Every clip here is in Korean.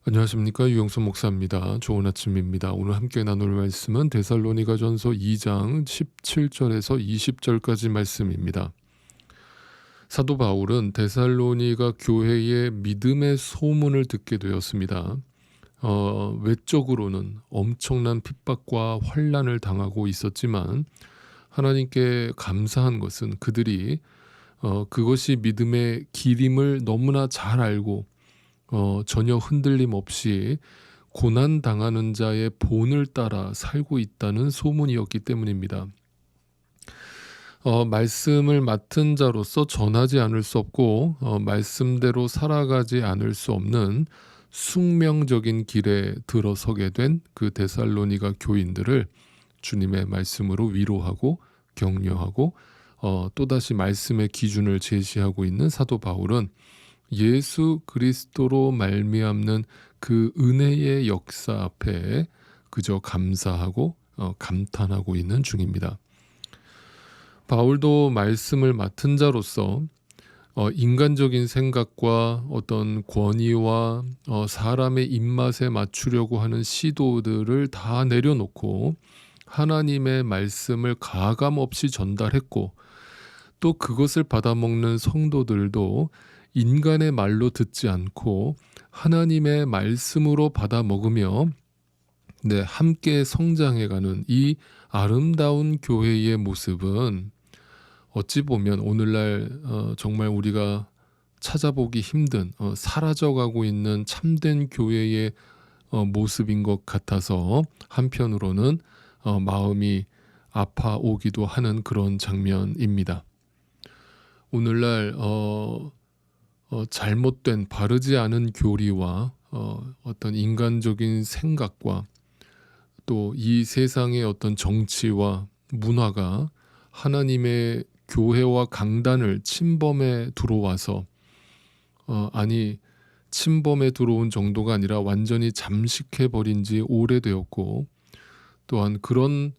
안녕하십니까, 유영수 목사입니다. 좋은 아침입니다. 오늘 함께 나눌 말씀은 데살로니가전서 2장 17절에서 20절까지 말씀입니다. 사도 바울은 데살로니가 교회의 믿음의 소문을 듣게 되었습니다. 외적으로는 엄청난 핍박과 환난을 당하고 있었지만 하나님께 감사한 것은 그들이 그것이 믿음의 길임을 너무나 잘 알고 전혀 흔들림 없이 고난 당하는 자의 본을 따라 살고 있다는 소문이었기 때문입니다. 말씀을 맡은 자로서 전하지 않을 수 없고 말씀대로 살아가지 않을 수 없는 숙명적인 길에 들어서게 된 그 데살로니가 교인들을 주님의 말씀으로 위로하고 격려하고 또다시 말씀의 기준을 제시하고 있는 사도 바울은 예수 그리스도로 말미암는 그 은혜의 역사 앞에 그저 감사하고 감탄하고 있는 중입니다. 바울도 말씀을 맡은 자로서 인간적인 생각과 어떤 권위와 사람의 입맛에 맞추려고 하는 시도들을 다 내려놓고 하나님의 말씀을 가감없이 전달했고, 또 그것을 받아먹는 성도들도 인간의 말로 듣지 않고 하나님의 말씀으로 받아먹으며 함께 성장해가는 이 아름다운 교회의 모습은 어찌 보면 오늘날 정말 우리가 찾아보기 힘든 사라져가고 있는 참된 교회의 모습인 것 같아서 한편으로는 마음이 아파오기도 하는 그런 장면입니다. 오늘날 잘못된 바르지 않은 교리와 어떤 인간적인 생각과 또 이 세상의 어떤 정치와 문화가 하나님의 교회와 강단을 침범해 들어와서 침범해 들어온 정도가 아니라 완전히 잠식해 버린 지 오래되었고, 또한 그런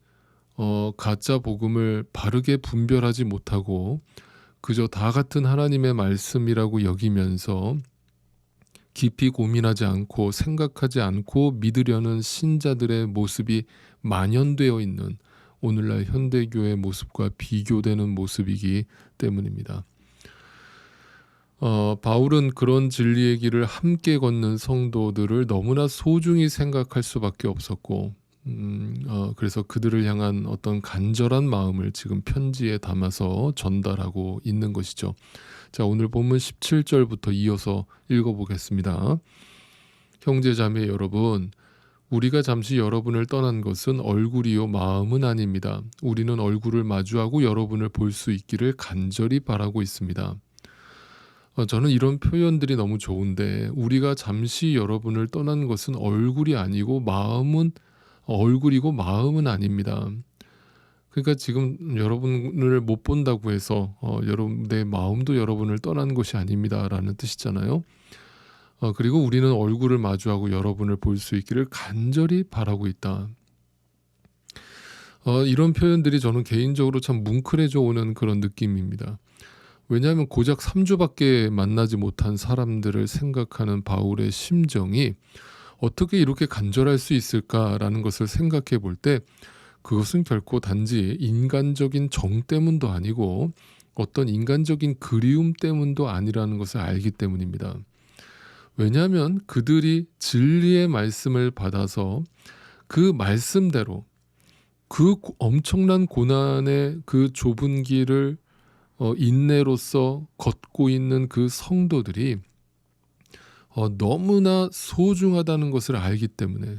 가짜 복음을 바르게 분별하지 못하고 그저 다 같은 하나님의 말씀이라고 여기면서 깊이 고민하지 않고 생각하지 않고 믿으려는 신자들의 모습이 만연되어 있는 오늘날 현대교회 모습과 비교되는 모습이기 때문입니다. 바울은 그런 진리의 길을 함께 걷는 성도들을 너무나 소중히 생각할 수밖에 없었고, 그래서 그들을 향한 어떤 간절한 마음을 지금 편지에 담아서 전달하고 있는 것이죠. 자, 오늘 본문 17절부터 이어서 읽어보겠습니다. 형제자매 여러분, 우리가 잠시 여러분을 떠난 것은 얼굴이요 마음은 아닙니다. 우리는 얼굴을 마주하고 여러분을 볼 수 있기를 간절히 바라고 있습니다. 저는 이런 표현들이 너무 좋은데, 우리가 잠시 여러분을 떠난 것은 얼굴이 아니고 얼굴이고 마음은 아닙니다. 그러니까 지금 여러분을 못 본다고 해서 내 마음도 여러분을 떠난 것이 아닙니다 라는 뜻이잖아요. 그리고 우리는 얼굴을 마주하고 여러분을 볼 수 있기를 간절히 바라고 있다. 이런 표현들이 저는 개인적으로 참 뭉클해져 오는 그런 느낌입니다. 왜냐하면 고작 3주밖에 만나지 못한 사람들을 생각하는 바울의 심정이 어떻게 이렇게 간절할 수 있을까라는 것을 생각해 볼 때, 그것은 결코 단지 인간적인 정 때문도 아니고 어떤 인간적인 그리움 때문도 아니라는 것을 알기 때문입니다. 왜냐하면 그들이 진리의 말씀을 받아서 그 말씀대로 그 엄청난 고난의 그 좁은 길을 인내로서 걷고 있는 그 성도들이 너무나 소중하다는 것을 알기 때문에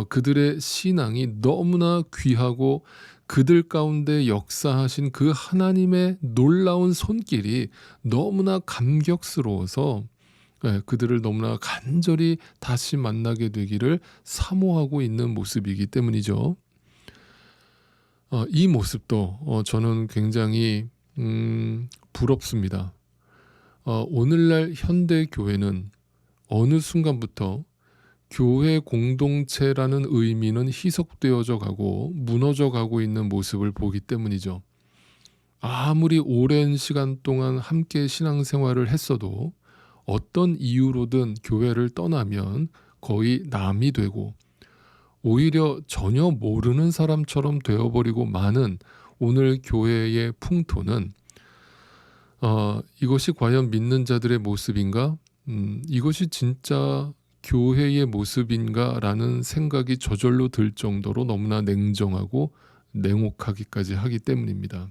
그들의 신앙이 너무나 귀하고 그들 가운데 역사하신 그 하나님의 놀라운 손길이 너무나 감격스러워서 그들을 너무나 간절히 다시 만나게 되기를 사모하고 있는 모습이기 때문이죠. 이 모습도 저는 굉장히 부럽습니다. 오늘날 현대 교회는 어느 순간부터 교회 공동체라는 의미는 희석되어져 가고 무너져 가고 있는 모습을 보기 때문이죠. 아무리 오랜 시간 동안 함께 신앙생활을 했어도 어떤 이유로든 교회를 떠나면 거의 남이 되고 오히려 전혀 모르는 사람처럼 되어버리고 마는 오늘 교회의 풍토는 이것이 과연 믿는 자들의 모습인가? 이것이 진짜 교회의 모습인가? 라는 생각이 저절로 들 정도로 너무나 냉정하고 냉혹하기까지 하기 때문입니다.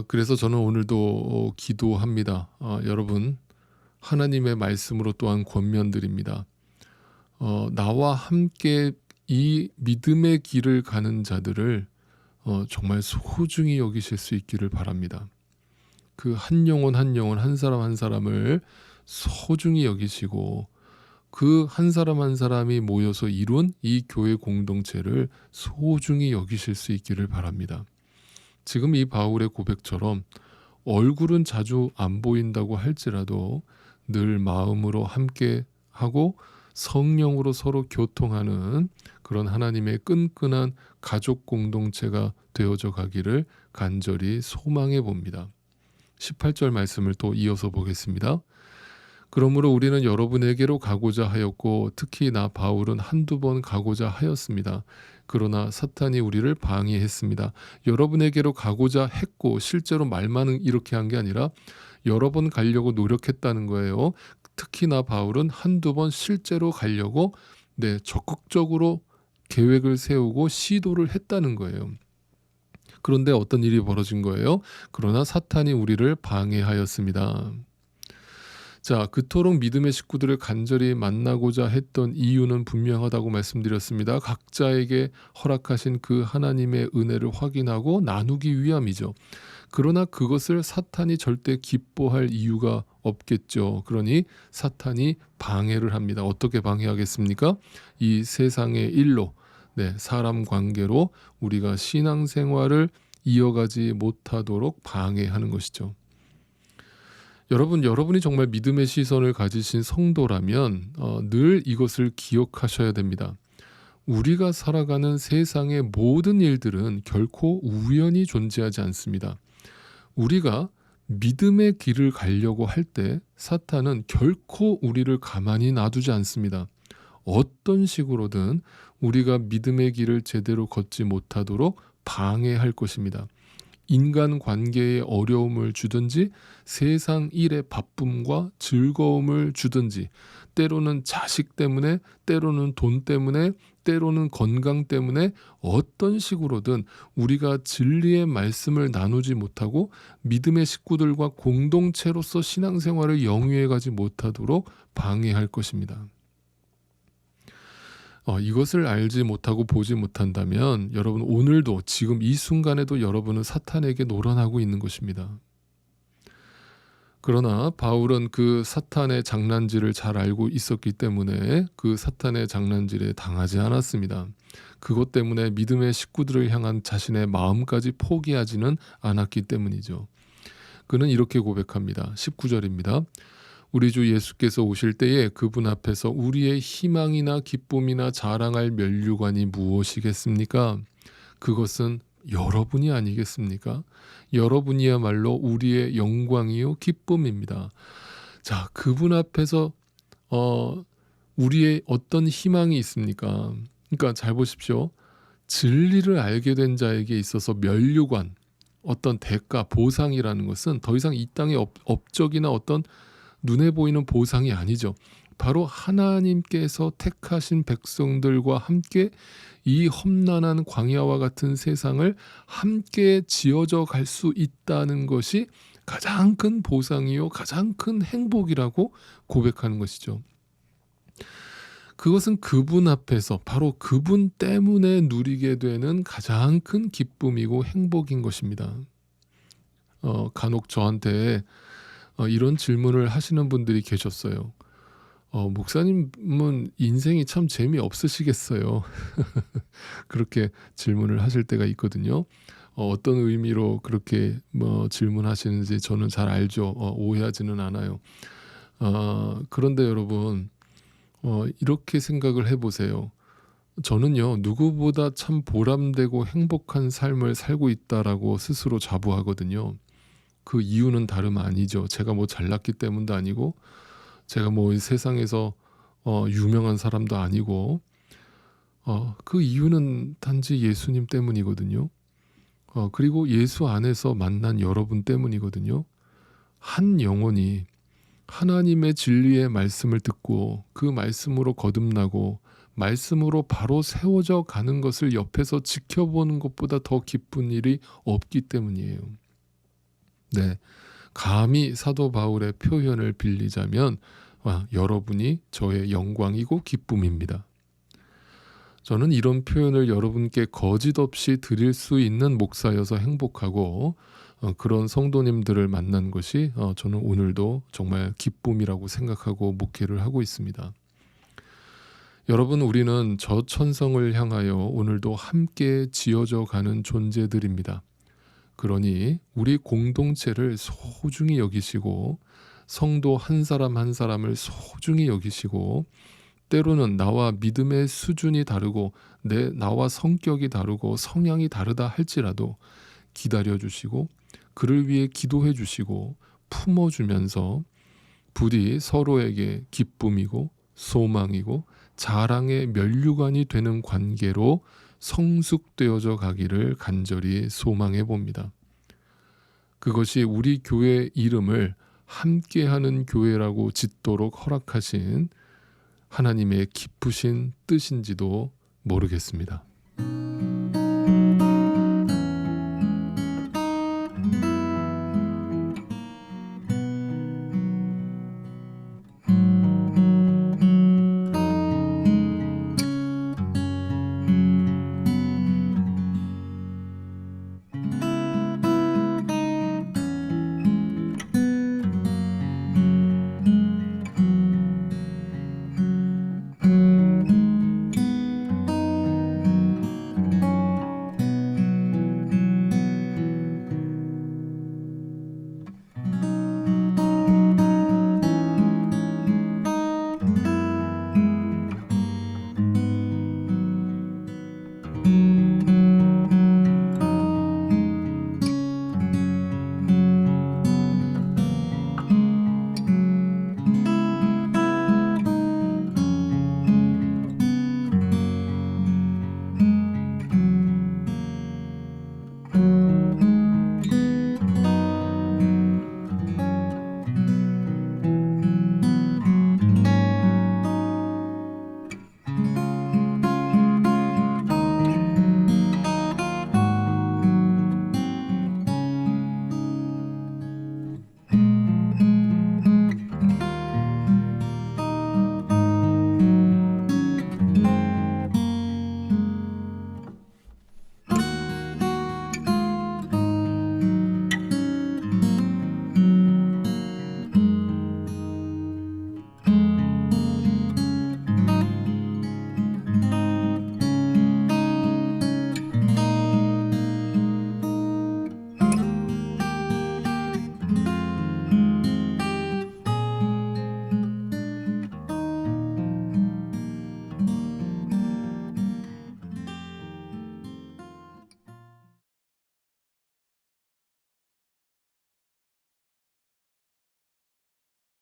그래서 저는 오늘도 기도합니다. 여러분, 하나님의 말씀으로 또한 권면드립니다. 나와 함께 이 믿음의 길을 가는 자들을 정말 소중히 여기실 수 있기를 바랍니다. 그 한 영혼 한 영혼, 한 사람 한 사람을 소중히 여기시고 그 한 사람 한 사람이 모여서 이룬 이 교회 공동체를 소중히 여기실 수 있기를 바랍니다. 지금 이 바울의 고백처럼 얼굴은 자주 안 보인다고 할지라도 늘 마음으로 함께 하고 성령으로 서로 교통하는 그런 하나님의 끈끈한 가족 공동체가 되어져 가기를 간절히 소망해 봅니다. 18절 말씀을 또 이어서 보겠습니다. 그러므로 우리는 여러분에게로 가고자 하였고 특히 나 바울은 한두 번 가고자 하였습니다. 그러나 사탄이 우리를 방해했습니다. 여러분에게로 가고자 했고 실제로 말만은 이렇게 한 게 아니라 여러 번 가려고 노력했다는 거예요. 특히나 바울은 한두 번 실제로 가려고 적극적으로 계획을 세우고 시도를 했다는 거예요. 그런데 어떤 일이 벌어진 거예요? 그러나 사탄이 우리를 방해하였습니다. 자, 그토록 믿음의 식구들을 간절히 만나고자 했던 이유는 분명하다고 말씀드렸습니다. 각자에게 허락하신 그 하나님의 은혜를 확인하고 나누기 위함이죠. 그러나 그것을 사탄이 절대 기뻐할 이유가 없겠죠. 그러니 사탄이 방해를 합니다. 어떻게 방해하겠습니까? 이 세상의 일로, 사람 관계로 우리가 신앙생활을 이어가지 못하도록 방해하는 것이죠. 여러분이 정말 믿음의 시선을 가지신 성도라면 늘 이것을 기억하셔야 됩니다. 우리가 살아가는 세상의 모든 일들은 결코 우연히 존재하지 않습니다. 우리가 믿음의 길을 가려고 할 때 사탄은 결코 우리를 가만히 놔두지 않습니다. 어떤 식으로든 우리가 믿음의 길을 제대로 걷지 못하도록 방해할 것입니다. 인간 관계에 어려움을 주든지 세상 일의 바쁨과 즐거움을 주든지 때로는 자식 때문에 때로는 돈 때문에 때로는 건강 때문에 어떤 식으로든 우리가 진리의 말씀을 나누지 못하고 믿음의 식구들과 공동체로서 신앙생활을 영위해 가지 못하도록 방해할 것입니다. 이것을 알지 못하고 보지 못한다면 여러분 오늘도 지금 이 순간에도 여러분은 사탄에게 노란하고 있는 것입니다. 그러나 바울은 그 사탄의 장난질을 잘 알고 있었기 때문에 그 사탄의 장난질에 당하지 않았습니다. 그것 때문에 믿음의 식구들을 향한 자신의 마음까지 포기하지는 않았기 때문이죠. 그는 이렇게 고백합니다. 19절입니다. 우리 주 예수께서 오실 때에 그분 앞에서 우리의 희망이나 기쁨이나 자랑할 면류관이 무엇이겠습니까? 그것은 여러분이 아니겠습니까? 여러분이야말로 우리의 영광이요 기쁨입니다. 자, 그분 앞에서 우리의 어떤 희망이 있습니까? 그러니까 잘 보십시오. 진리를 알게 된 자에게 있어서 면류관, 어떤 대가, 보상이라는 것은 더 이상 이 땅의 업적이나 어떤 눈에 보이는 보상이 아니죠. 바로 하나님께서 택하신 백성들과 함께 이 험난한 광야와 같은 세상을 함께 지어져 갈 수 있다는 것이 가장 큰 보상이요 가장 큰 행복이라고 고백하는 것이죠. 그것은 그분 앞에서 바로 그분 때문에 누리게 되는 가장 큰 기쁨이고 행복인 것입니다. 간혹 저한테 이런 질문을 하시는 분들이 계셨어요. 목사님은 인생이 참 재미없으시겠어요. 그렇게 질문을 하실 때가 있거든요. 어떤 의미로 그렇게 질문하시는지 저는 잘 알죠. 오해하지는 않아요. 그런데 여러분 이렇게 생각을 해보세요. 저는요 누구보다 참 보람되고 행복한 삶을 살고 있다라고 스스로 자부하거든요. 그 이유는 다름 아니죠. 제가 뭐 잘났기 때문도 아니고 제가 뭐 이 세상에서 유명한 사람도 아니고 그 이유는 단지 예수님 때문이거든요. 그리고 예수 안에서 만난 여러분 때문이거든요. 한 영혼이 하나님의 진리의 말씀을 듣고 그 말씀으로 거듭나고 말씀으로 바로 세워져 가는 것을 옆에서 지켜보는 것보다 더 기쁜 일이 없기 때문이에요. 네, 감히 사도 바울의 표현을 빌리자면 여러분이 저의 영광이고 기쁨입니다. 저는 이런 표현을 여러분께 거짓 없이 드릴 수 있는 목사여서 행복하고 그런 성도님들을 만난 것이 저는 오늘도 정말 기쁨이라고 생각하고 목회를 하고 있습니다. 여러분, 우리는 저 천성을 향하여 오늘도 함께 지어져 가는 존재들입니다. 그러니 우리 공동체를 소중히 여기시고 성도 한 사람 한 사람을 소중히 여기시고 때로는 나와 믿음의 수준이 다르고 나와 성격이 다르고 성향이 다르다 할지라도 기다려주시고 그를 위해 기도해 주시고 품어주면서 부디 서로에게 기쁨이고 소망이고 자랑의 면류관이 되는 관계로 성숙되어져 가기를 간절히 소망해 봅니다. 그것이 우리 교회 이름을 함께하는 교회라고 짓도록 허락하신 하나님의 기쁘신 뜻인지도 모르겠습니다.